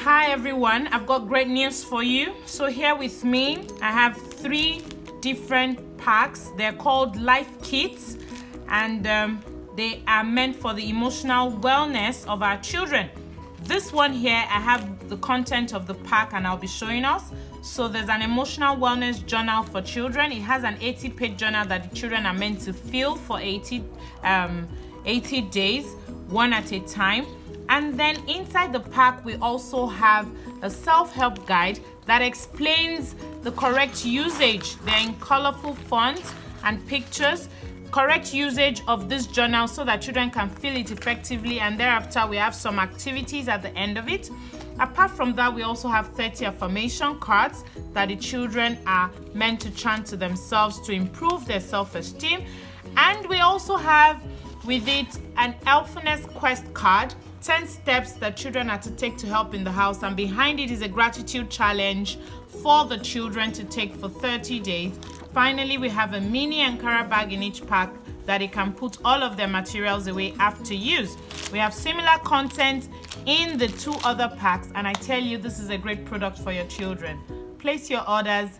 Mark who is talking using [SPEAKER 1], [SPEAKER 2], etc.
[SPEAKER 1] Hi everyone, I've got great news for you. So here with me, I have 3 different packs. They're called Life Kits, and they are meant for the emotional wellness of our children. This one here, I have the content of the pack and I'll be showing us. So there's an emotional wellness journal for children. It has an 80-page journal that the children are meant to fill for 80 days, one at a time. And then inside the pack, we also have a self-help guide that explains the correct usage. They're in colorful fonts and pictures. Correct usage of this journal so that children can fill it effectively, and thereafter we have some activities at the end of it. Apart from that, we also have 30 affirmation cards that the children are meant to chant to themselves to improve their self-esteem. And we also have with it an Helpfulness Quest card, 10 steps that children are to take to help in the house, and behind it is a gratitude challenge for the children to take for 30 days. Finally, we have a mini Ankara bag in each pack that they can put all of their materials away after use. We have similar content in the 2 other packs, and I tell you, this is a great product for your children. Place your orders